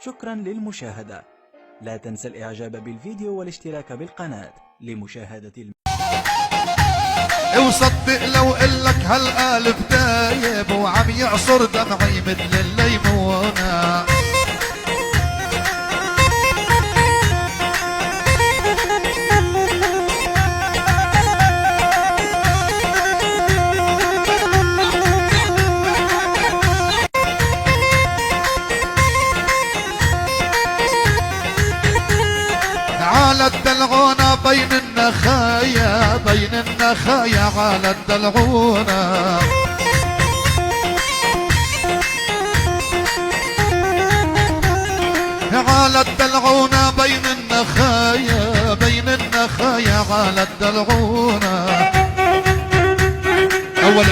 شكرا للمشاهدة. لا تنسى الإعجاب بالفيديو والاشتراك بالقناة لمشاهدة وصدق لو قلك هالقلب دايب وعم يعصر دمعي مثل الليمونة. على الدلعونة بين النخايا، بين النخايا على الدلعونة. على الدلعونة بين النخايا، بين النخايا على الدلعونة. أول